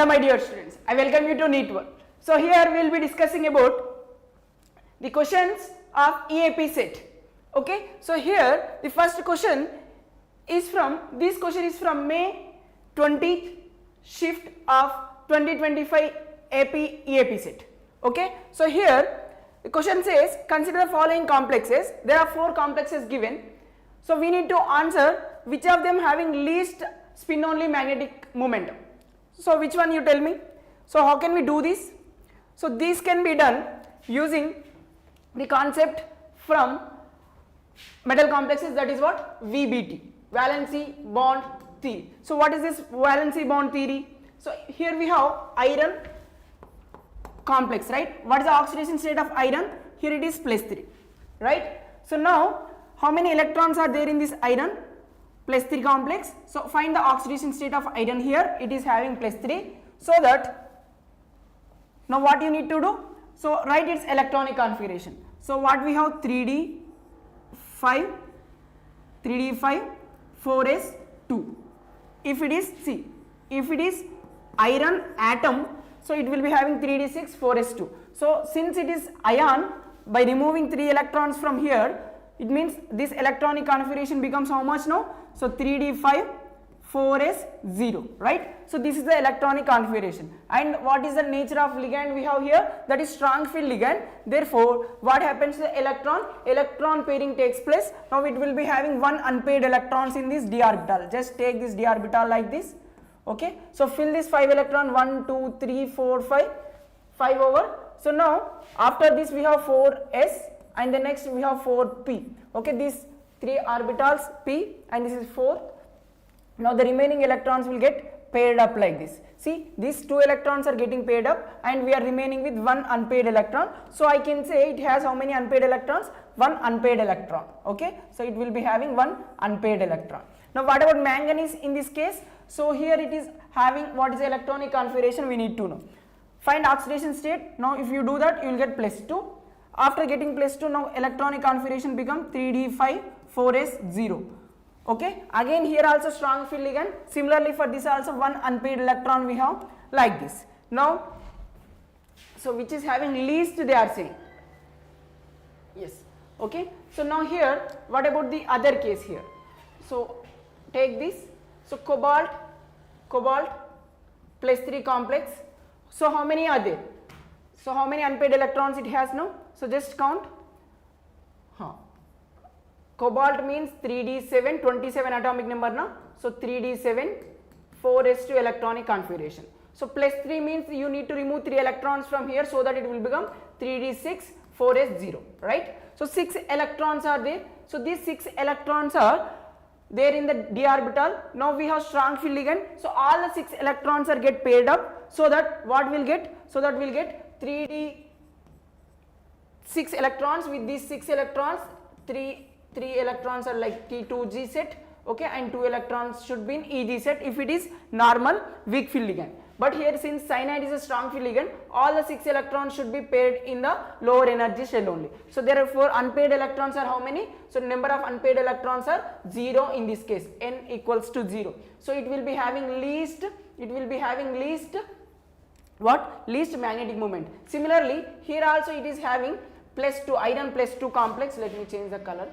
Hello my dear students, I welcome you to NEET-level. So here we will be discussing about the questions of EAPCET. Okay, so here the first question is from, this question is from May 20th shift of 2025 EAPCET. Okay, so here the question says consider the following complexes. There are 4 complexes given. So we need to answer which of them having least spin only magnetic moment. So which one you tell me? So how can we do this? So this can be done using the concept from metal complexes, that is what? VBT, valency bond theory. So what is this valency bond theory? So here we have iron complex, right? What is the oxidation state of iron? Here it is +3, right? So now how many electrons are there in this iron? +3 complex. So find the oxidation state of iron. Here it is having +3. So that now what you need to do? So write its electronic configuration. So what we have? 3d5, 4s2. If it is, see, if it is iron atom, so it will be having 3d6, 4s2. So since it is ion, by removing 3 electrons from here, it means this electronic configuration becomes how much now? So 3d5, 4s0, right? So this is the electronic configuration. And what is the nature of ligand we have here? That is strong field ligand. Therefore what happens to the electron pairing takes place. Now it will be having 1 unpaired electrons in this d orbital. Just take this d orbital like this. Okay, so fill this 5 electron, 1 2 3 4 5 over. So now after this we have 4s and the next we have 4p. Okay, these 3 orbitals p and this is 4. Now the remaining electrons will get paired up like this. See, these 2 electrons are getting paired up and we are remaining with 1 unpaired electron. So I can say it has how many unpaired electrons? 1 unpaired electron. Okay, so it will be having 1 unpaired electron. Now what about manganese in this case? So here it is having, what is the electronic configuration we need to know. Find oxidation state. Now if you do that you will get +2. After getting +2, now electronic configuration become 3d5, 4s0. Okay, again here also strong field ligand. Similarly for this also 1 unpaired electron we have like this. Now, so which is having least they are saying. Yes. Okay, so now here what about the other case here? So take this. So cobalt +3 complex. So how many are there? So how many unpaired electrons it has now? So just count. Cobalt means 3d7, 27 atomic number now. So 3d7, 4s2 electronic configuration. So +3 means you need to remove 3 electrons from here so that it will become 3d6, 4s0, right? So 6 electrons are there. So these 6 electrons are there in the d orbital. Now we have strong field ligand. So all the 6 electrons are get paired up. So that what we'll get? So that we'll get 3d6 electrons with these 6 electrons. 3 electrons are like T2G set, okay, and 2 electrons should be in EG set if it is normal weak field ligand. But here since cyanide is a strong field ligand, all the 6 electrons should be paired in the lower energy shell only. So therefore unpaired electrons are how many? So number of unpaired electrons are 0 in this case, n equals to 0. So it will be having least, what? Least magnetic moment. Similarly here also it is having +2, iron +2 complex. Let me change the color.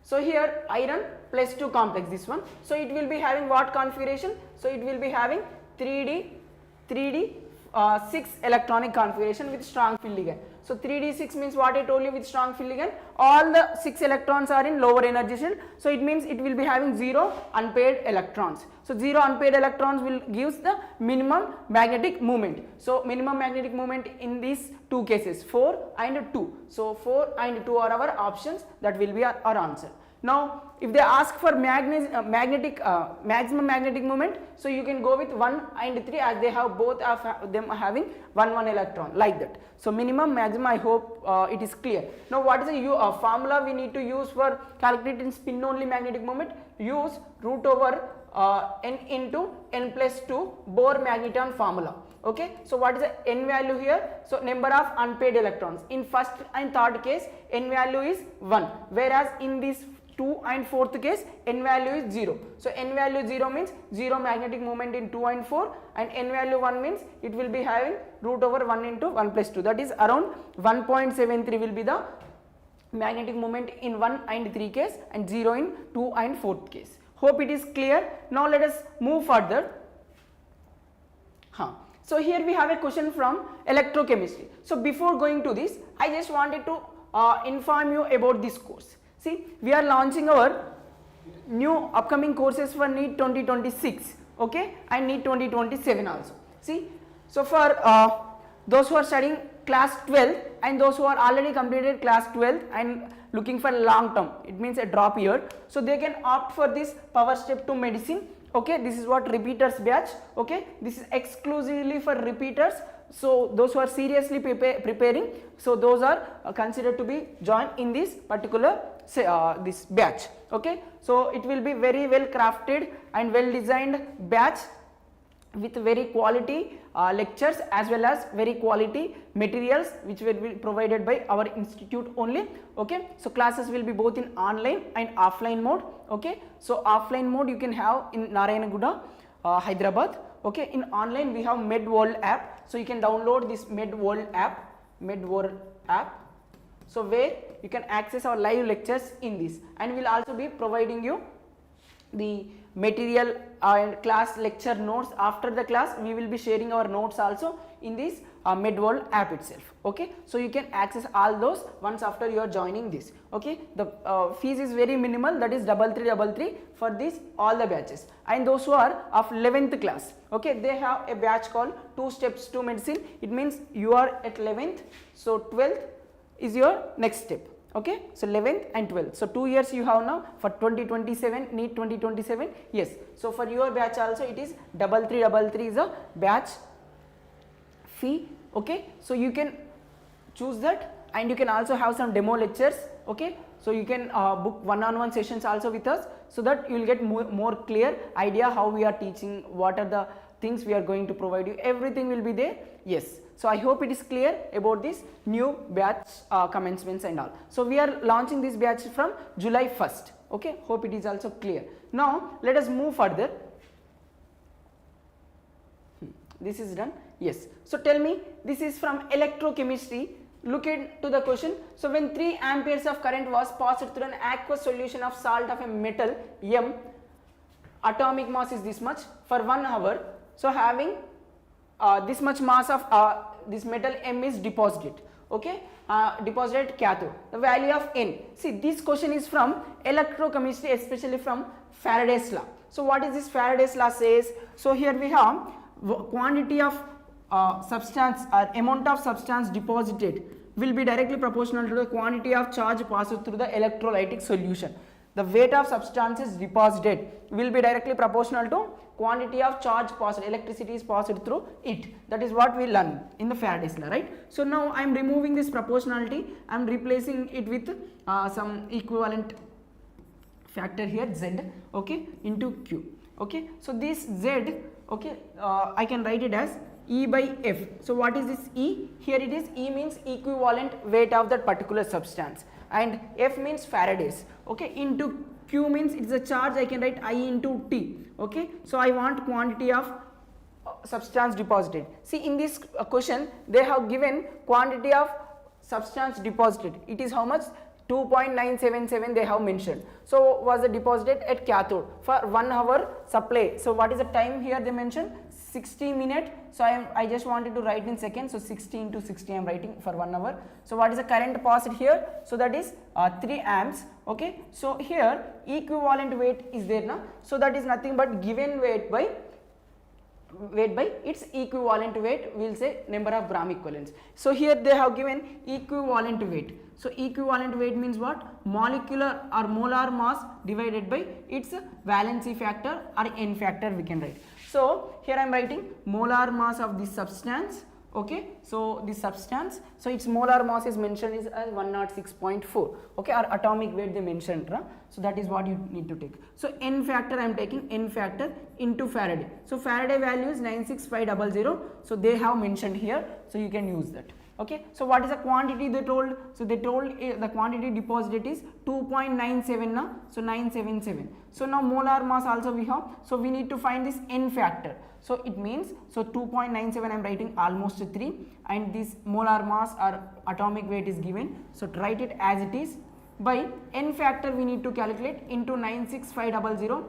So here iron +2 complex, this one. So it will be having what configuration? So it will be having 3d6 electronic configuration with strong field ligand. So 3d6 means what I told you with strong field ligand, all the 6 electrons are in lower energy shell. So it means it will be having 0 unpaired electrons. So 0 unpaired electrons will gives the minimum magnetic moment. So minimum magnetic moment in these 2 cases, 4 and 2. So 4 and 2 are our options. That will be our answer. Now if they ask for maximum magnetic moment, so you can go with 1 and 3 as they have both of them having 1 electron like that. So minimum maximum, I hope it is clear. Now what is the formula we need to use for calculating spin only magnetic moment? Use root over n into n+2 Bohr magneton formula. Okay, so what is the n value here? So number of unpaired electrons. In first and third case n value is 1, whereas in this 2 and 4th case, n value is 0. So n value 0 means 0 magnetic moment in 2 and 4, and n value 1 means it will be having root over 1 into 1 plus 2, that is around 1.73 will be the magnetic moment in 1 and 3 case, and 0 in 2 and 4th case. Hope it is clear. Now let us move further. So here we have a question from electrochemistry. So before going to this, I just wanted to inform you about this course. See, we are launching our new upcoming courses for NEET 2026, okay, and NEET 2027 also. See, so for those who are studying class 12 and those who are already completed class 12 and looking for long term, it means a drop year, so they can opt for this power step to medicine. Okay, this is what repeaters batch. Okay, this is exclusively for repeaters. So those who are seriously preparing, so those are considered to be joined in this particular this batch. Okay, so it will be very well crafted and well designed batch with very quality lectures as well as very quality materials which will be provided by our institute only. Okay, so classes will be both in online and offline mode. Okay, so offline mode you can have in Narayanaguda, Hyderabad. Okay, in online we have MedWorld app, so you can download this MedWorld app, so where you can access our live lectures in this, and we'll also be providing you the material and class lecture notes. After the class we will be sharing our notes also in this MedWorld app itself. Okay, so you can access all those once after you are joining this. Okay, the fees is very minimal, that is 3333 for this all the batches. And those who are of 11th class, okay, they have a batch called 2 steps to medicine. It means you are at 11th, so 12th is your next step. Okay, so 11th and 12th, so 2 years you have now for 2027, NEET 2027. Yes, so for your batch also it is 3333 is a batch fee. Okay, so you can choose that, and you can also have some demo lectures. Okay, so you can book one-on-one sessions also with us, so that you will get more clear idea how we are teaching, what are the things we are going to provide you, everything will be there. Yes, so I hope it is clear about this new batch commencements and all. So we are launching this batch from July 1st. Okay, hope it is also clear. Now let us move further. This is done. Yes, so tell me, this is from electrochemistry. Look into the question. So when 3 amperes of current was passed through an aqueous solution of salt of a metal M, atomic mass is this much for 1 hour. So having this much mass of this metal M is deposited. Okay, deposited at cathode. The value of N. See, this question is from electrochemistry, especially from Faraday's law. So what is this Faraday's law says? So here we have quantity of substance or amount of substance deposited will be directly proportional to the quantity of charge passed through the electrolytic solution. The weight of substances deposited will be directly proportional to quantity of charge passed, electricity is passed through it. That is what we learn in the Faraday's law, right? So now I am removing this proportionality, I am replacing it with some equivalent factor here, Z, okay, into Q. Okay, so this Z, okay, I can write it as E by F. So what is this E? Here it is, E means equivalent weight of that particular substance, and F means Faraday's. Okay, into Q means it's a charge, I can write I into T. Okay, so I want quantity of substance deposited. See, in this question they have given quantity of substance deposited. It is how much? 2.977 they have mentioned. So was the deposited at cathode for 1 hour supply. So what is the time here they mentioned? 60 minutes. So I just wanted to write in seconds. So 60 into 60 I am writing for 1 hour. So what is the current passed here? So that is 3 amps. Okay, so here equivalent weight is there now. So that is nothing but given weight by its equivalent weight, we will say number of gram equivalents. So here they have given equivalent weight. So equivalent weight means what? Molecular or molar mass divided by its valency factor or N factor we can write. So here I am writing molar mass of this substance. Okay, so this substance, so its molar mass is mentioned is as 106.4. okay, or atomic weight they mentioned, so that is what you need to take. So N factor I am taking N factor into Faraday. So Faraday value is 96500, so they have mentioned here, so you can use that. Okay, so what is the quantity they told? So they told the quantity deposited is 2.97 na, so 977. So now molar mass also we have, so we need to find this n factor. So it means, so 2.97 I am writing almost 3, and this molar mass or atomic weight is given, so write it as it is. By n factor we need to calculate into 96500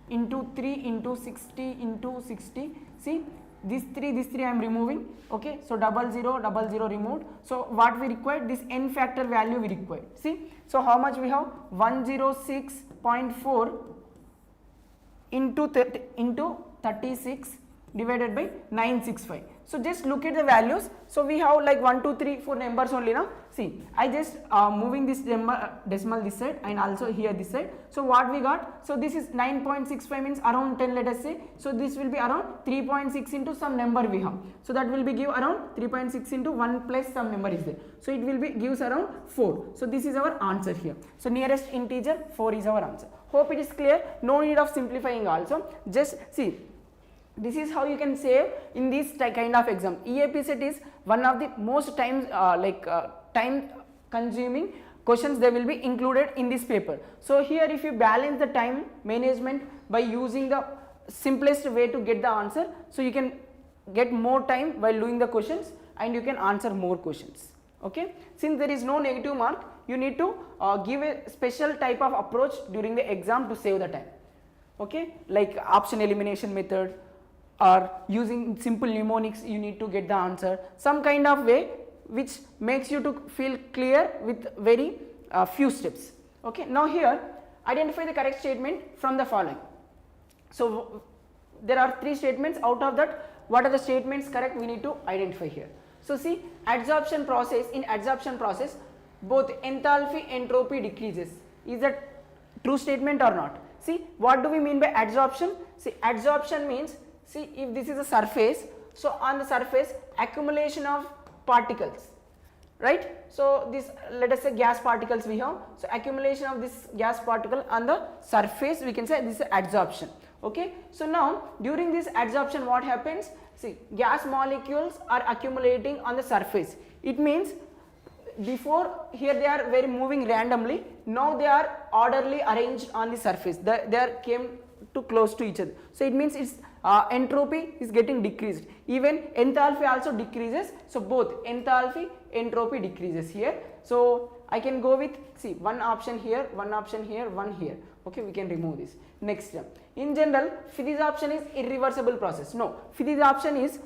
into 3 into 60 into 60. See, this 3 I am removing. Okay, so 00 removed. So what we required, this n factor value we required. See, so how much we have? 106.4 into 36 divided by 965. So just look at the values. So we have like 1 2 3 4 numbers only now. See, I just moving this decimal this side and also here this side. So what we got? So this is 9.65 means around 10, let us say. So this will be around 3.6 into some number we have. So that will be give around 3.6 into 1 plus some number is there. So it will be gives around 4. So this is our answer here. So nearest integer 4 is our answer. Hope it is clear. No need of simplifying also. Just see. This is how you can save in this kind of exam. EAPCET is one of the most time consuming questions they will be included in this paper. So here if you balance the time management by using the simplest way to get the answer, so you can get more time while doing the questions and you can answer more questions. Okay, since there is no negative mark, you need to give a special type of approach during the exam to save the time. Okay, like option elimination method, or using simple mnemonics, you need to get the answer, some kind of way which makes you to feel clear with very few steps. Okay, now here identify the correct statement from the following. So there are 3 statements. Out of that, what are the statements correct we need to identify here. So see, adsorption process, in adsorption process both enthalpy entropy decreases. Is that true statement or not? See, what do we mean by adsorption? See, adsorption means, see, if this is a surface, so on the surface accumulation of particles, right? So this, let us say gas particles we have, so accumulation of this gas particle on the surface, we can say this is adsorption. Okay, so now during this adsorption what happens? See, gas molecules are accumulating on the surface. It means before here they are very moving randomly, now they are orderly arranged on the surface, they are came to close to each other. So it means its entropy is getting decreased, even enthalpy also decreases. So both enthalpy entropy decreases here. So I can go with, see, one option here, one option here, one here. Okay, we can remove this. Next step, in general this option is irreversible process. No, this option is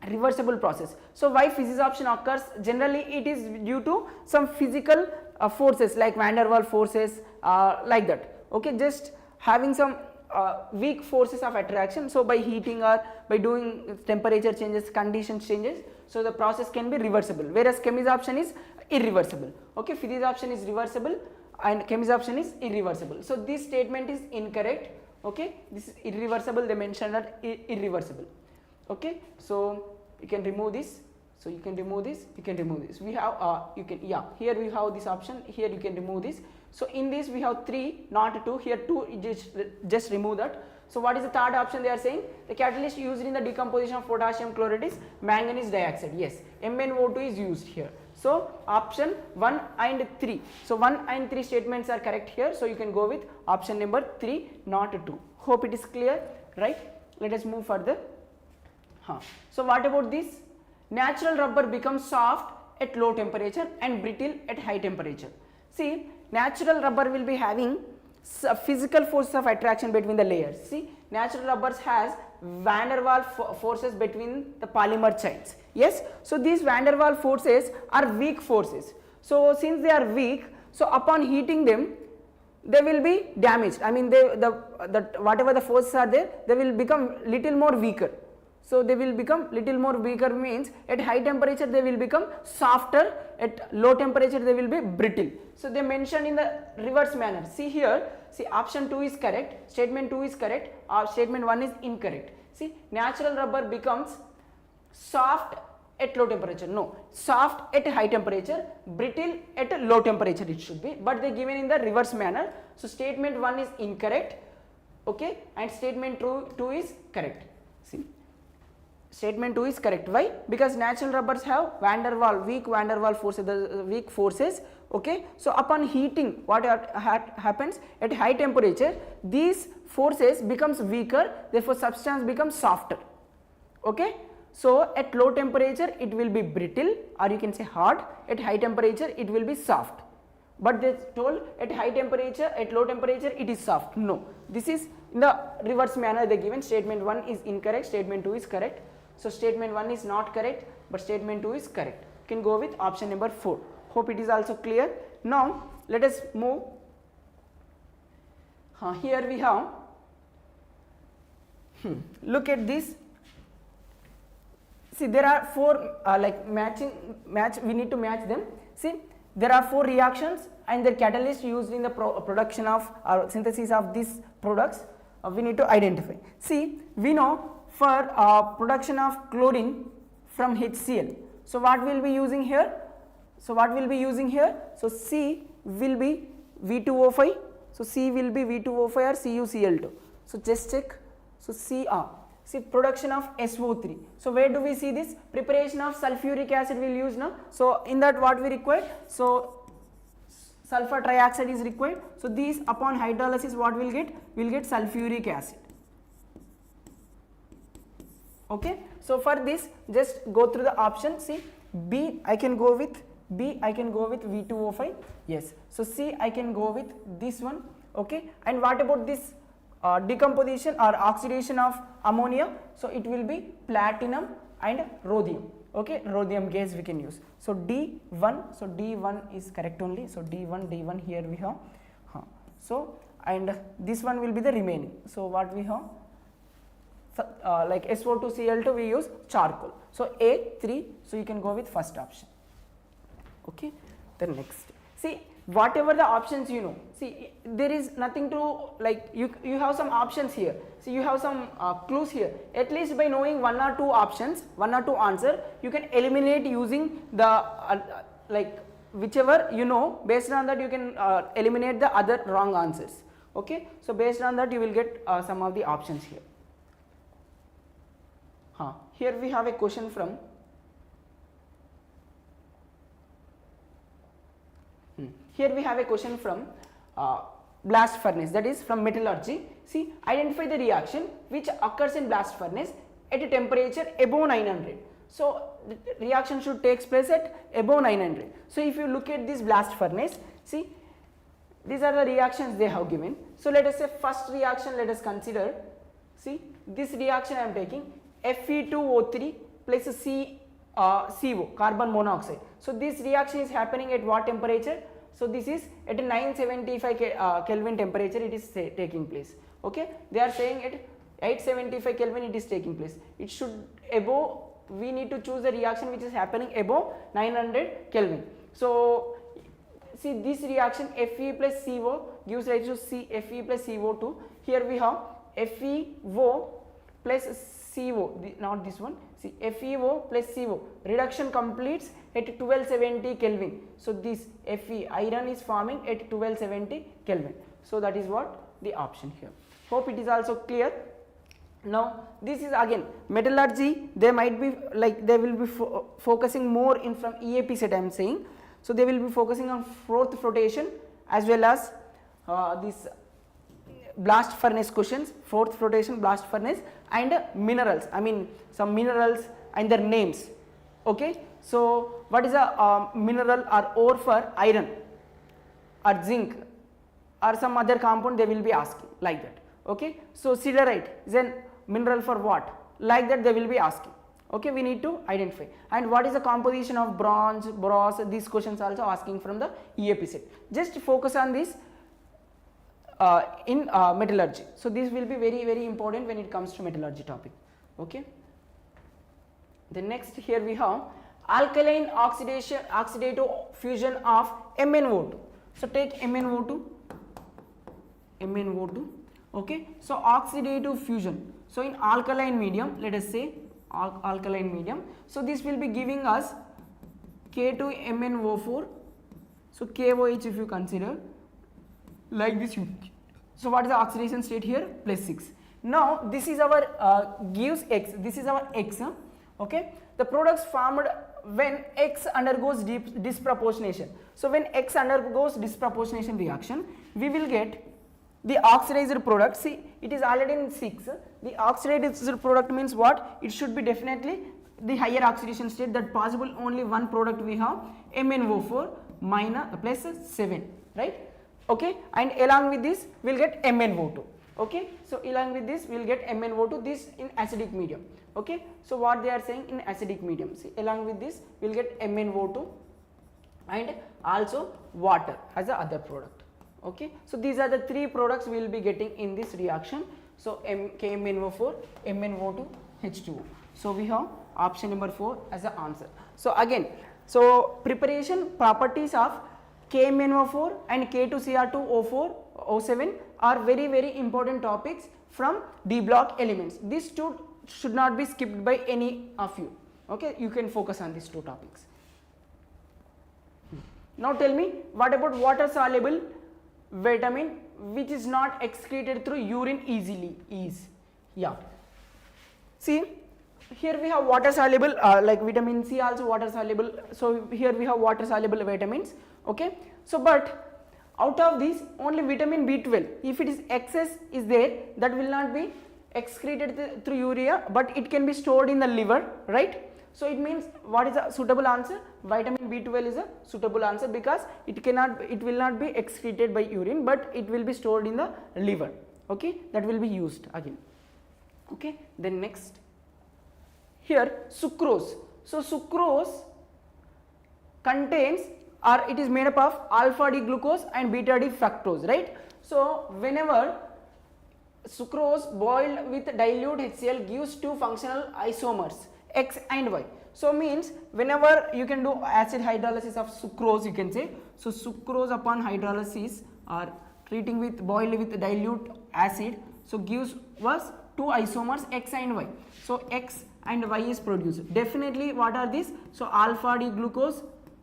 reversible process. So why physis option occurs? Generally it is due to some physical forces like van der Waals forces, like that. Okay, just having some weak forces of attraction. So by heating or by doing temperature changes, conditions changes, so the process can be reversible, whereas chemis option is irreversible. Okay, physis option is reversible and chemis option is irreversible. So this statement is incorrect. Okay, this is irreversible, they mentioned that irreversible. Okay, so you can remove this. So you can remove this, you can remove this. We have you can, yeah, here we have this option, here you can remove this. So in this we have 3, not 2, here 2, just remove that. So what is the third option they are saying? The catalyst used in the decomposition of potassium chloride is manganese dioxide. Yes, MnO2 is used here. So option 1 and 3. So 1 and 3 statements are correct here. So you can go with option number 3, not 2. Hope it is clear, right? Let us move further. So what about this? Natural rubber becomes soft at low temperature and brittle at high temperature. See, natural rubber will be having physical forces of attraction between the layers. See, natural rubbers has van der Waals forces between the polymer chains. Yes, so these van der Waals forces are weak forces. So since they are weak, so upon heating them, they will be damaged. I mean, whatever the forces are there, they will become little more weaker. So they will become little more weaker means at high temperature they will become softer, at low temperature they will be brittle. So they mentioned in the reverse manner. See here, see option 2 is correct, statement 2 is correct, statement 1 is incorrect. See, natural rubber becomes soft at low temperature. No, soft at high temperature, brittle at low temperature it should be, but they given in the reverse manner. So statement 1 is incorrect, okay, and statement 2 is correct. See, Statement 2 is correct. Why? Because natural rubbers have weak van der Waals forces, the weak forces. Okay, so upon heating, what happens at high temperature, these forces becomes weaker, therefore substance becomes softer. Okay, so at low temperature it will be brittle, or you can say hard. At high temperature it will be soft. But they told at high temperature, at low temperature it is soft. No, this is in the reverse manner they given. Statement 1 is incorrect, statement 2 is correct. So statement 1 is not correct, but statement 2 is correct. You can go with option number 4. Hope it is also clear. Now let us move. Here we have, look at this. See, there are 4 we need to match them. See, there are 4 reactions and their catalyst used in the production of or synthesis of these products. We need to identify. See, we know for production of chlorine from HCl. So what we will be using here? So C will be V2O5. So C will be V2O5 or CuCl2. So just check. So see, production of SO3. So where do we see this? Preparation of sulfuric acid we will use now. So in that what we require? So sulfur trioxide is required. So these upon hydrolysis what we will get? We will get sulfuric acid. Okay. So for this just go through the option. See, B I can go with V2O5. Yes. So C I can go with this one. Okay. And what about this decomposition or oxidation of ammonia? So it will be platinum and rhodium. Okay, rhodium gas we can use. So D1, so D1 is correct only. So D1 here we have. So and this one will be the remaining. So what we have? Like SO2Cl2 we use charcoal. So A3, so you can go with first option. Okay, then next. See, whatever the options you know, see there is nothing to like you have some options here. See, you have some clues here. At least by knowing 1 or 2 options, 1 or 2 answer, you can eliminate using the like whichever you know. Based on that you can eliminate the other wrong answers. Okay, so based on that you will get some of the options here. Here we have a question from blast furnace, that is from metallurgy. See, identify the reaction which occurs in blast furnace at a temperature above 900. So the reaction should take place at above 900. So if you look at this blast furnace, see these are the reactions they have given. So let us say first reaction let us consider. See, this reaction I am taking Fe2O3 plus CO, carbon monoxide. So this reaction is happening at what temperature? So this is at a 975 Kelvin temperature it is taking place. Okay, they are saying at 875 Kelvin it is taking place. It should above, we need to choose the reaction which is happening above 900 Kelvin. So see, this reaction Fe plus CO gives rise to Fe plus CO2. Here we have FeO plus CO, not this one. See, FeO plus CO, reduction completes at 1270 Kelvin. So this Fe, iron is forming at 1270 Kelvin. So that is what the option here. Hope it is also clear. Now this is again metallurgy, they might be like they will be focusing more in from EAPCET I am saying. So they will be focusing on fourth flotation as well as this blast furnace questions, fourth flotation, blast furnace, and minerals, I mean some minerals and their names. Okay, so what is a mineral or ore for iron or zinc or some other compound, they will be asking like that. Okay, so siderite is a mineral for what, like that they will be asking. Okay, we need to identify. And what is the composition of bronze, brass, these questions also asking from the EAPCET. Just focus on this in metallurgy. So this will be very important when it comes to metallurgy topic. Okay. The next here we have alkaline oxidative fusion of MnO2. So take MnO2. Okay. So oxidative fusion. So in alkaline medium, let us say alkaline medium. So this will be giving us K2MnO4. So KOH if you consider like this. So what is the oxidation state here? +6. Now this is our gives X, this is our X, okay. The products formed when X undergoes disproportionation. So when X undergoes disproportionation reaction, we will get the oxidized product. See, it is already in 6. The oxidized product means what? It should be definitely the higher oxidation state, that possible only one product we have, MnO4 minus plus 7, right? Okay, and along with this we will get MnO2. Okay, so along with this we will get MnO2, this in acidic medium. Okay, so what they are saying in acidic medium, see, along with this we will get MnO2 and also water as a other product. Okay, so these are the 3 products we will be getting in this reaction. So KMnO4, MnO2, H2O. So we have option number 4 as the answer. So again, so preparation properties of KMnO4 and K2Cr2O4 O7 are very important topics from D block elements. These 2 should not be skipped by any of you. Okay, you can focus on these 2 topics. Now tell me, what about water soluble vitamin which is not excreted through urine easily? Yeah, see, here we have water soluble like vitamin C also water soluble. So here we have water soluble vitamins. Okay, so but out of these only vitamin B12, if it is excess is there, that will not be excreted through urea, but it can be stored in the liver, right? So it means what is a suitable answer? Vitamin B12 is a suitable answer because it will not be excreted by urine, but it will be stored in the liver. Okay, that will be used again. Okay, then next, here sucrose. So sucrose contains, or it is made up of alpha D glucose and beta D fructose, right? So whenever sucrose boiled with dilute HCl gives 2 functional isomers, X and Y. So means whenever you can do acid hydrolysis of sucrose, you can say, so sucrose upon hydrolysis or treating with boiled with dilute acid, so gives was 2 isomers X and Y. So X and Y is produced. Definitely what are these? So alpha D glucose,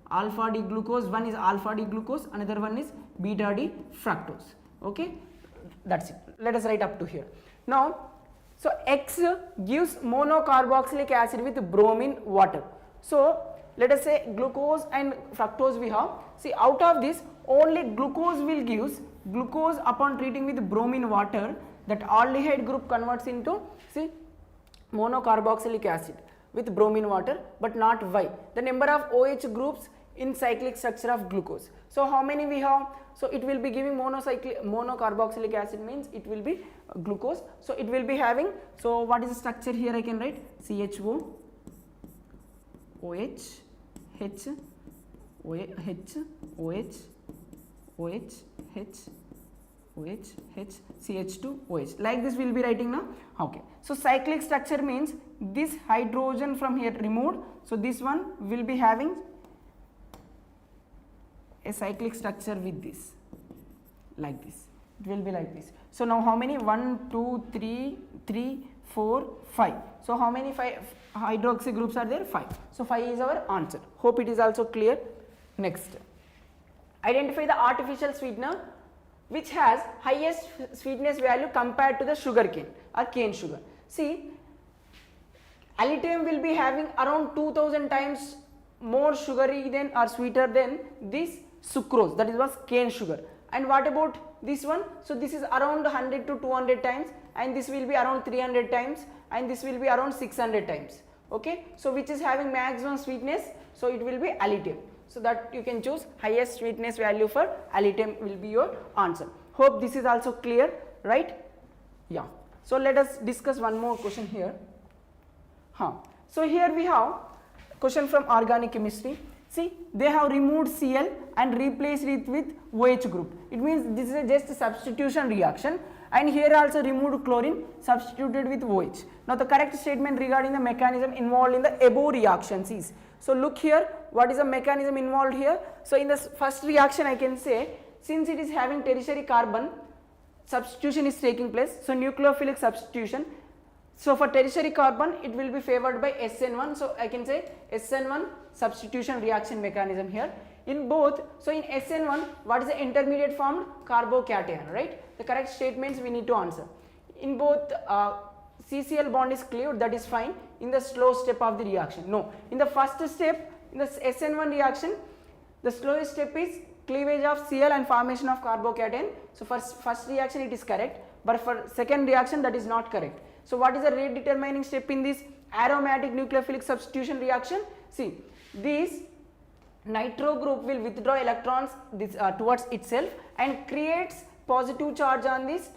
one is alpha D glucose, another one is beta D fructose. Okay, that's it. Let us write up to here. Now, so X gives monocarboxylic acid with bromine water. So let us say glucose and fructose we have. See, out of this only glucose will gives, glucose upon treating with bromine water, that aldehyde group converts into, see, monocarboxylic acid with bromine water, but not Y. The number of OH groups in cyclic structure of glucose. So how many we have? So it will be giving monocarboxylic acid means it will be glucose. So it will be having, so what is the structure here? I can write CHO, OH, H, OH, OH, OH, H, OH, H, CH2, OH. Like this we will be writing now. Okay. So cyclic structure means this hydrogen from here removed. So this one will be having a cyclic structure with this, like this. It will be like this. So now how many? 1, 2, 3, 4, 5. So how many 5 hydroxy groups are there? 5. So 5 is our answer. Hope it is also clear. Next, identify the artificial sweetener which has highest sweetness value compared to the sugar cane or cane sugar. See, allium will be having around 2000 times more sugary than or sweeter than this sucrose, that is was cane sugar. And what about this one? So this is around 100 to 200 times, and this will be around 300 times, and this will be around 600 times. Okay, so which is having maximum sweetness? So it will be allium. So that you can choose highest sweetness value for allium will be your answer. Hope this is also clear, right? Yeah. So let us discuss one more question here. So here we have question from organic chemistry. See, they have removed Cl and replaced it with OH group. It means this is just a substitution reaction, and here also removed chlorine substituted with OH. Now the correct statement regarding the mechanism involved in the above reactions is, so look here, what is the mechanism involved here? So in the first reaction I can say, since it is having tertiary carbon, substitution is taking place, so nucleophilic substitution. So for tertiary carbon it will be favored by SN1, so I can say SN1 substitution reaction mechanism here. In both, so in SN1 what is the intermediate formed? Carbocation, right? The correct statements we need to answer. in both CCl bond is cleaved, that is fine. In the slow step of the reaction, no. In the first step, in the SN1 reaction, the slowest step is cleavage of Cl and formation of carbocation. So for first reaction it is correct, but for second reaction that is not correct. So what is the rate determining step in this aromatic nucleophilic substitution reaction? See, this nitro group will withdraw electrons towards itself and creates positive charge on this,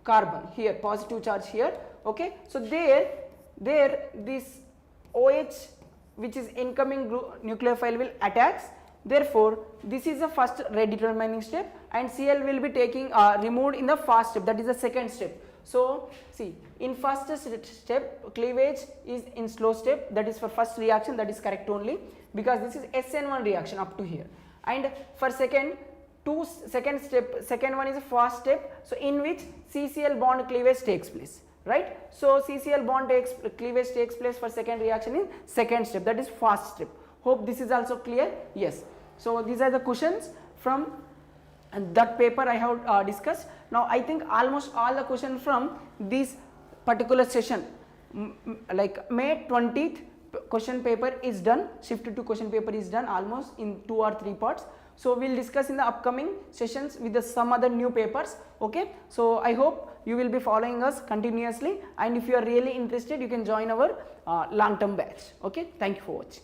carbon here, positive charge here. Okay, so there this OH, which is incoming nucleophile, will attacks. Therefore this is the first rate determining step, and Cl will be taking removed in the first step, that is the second step. So see, in first step cleavage is in slow step, that is for first reaction, that is correct only, because this is SN1 reaction up to here. And for second one is a fast step, so in which CCl bond cleavage takes place, right? So CCl bond cleavage takes place for second reaction in second step, that is fast step. Hope this is also clear. Yes, so these are the questions from that paper I have discussed. Now I think almost all the questions from this particular session, like May 20th question paper is done, shifted to question paper is done almost in 2 or 3 parts. So we will discuss in the upcoming sessions with some other new papers. Okay, so I hope you will be following us continuously, and if you are really interested you can join our long term batch. Okay, thank you for watching.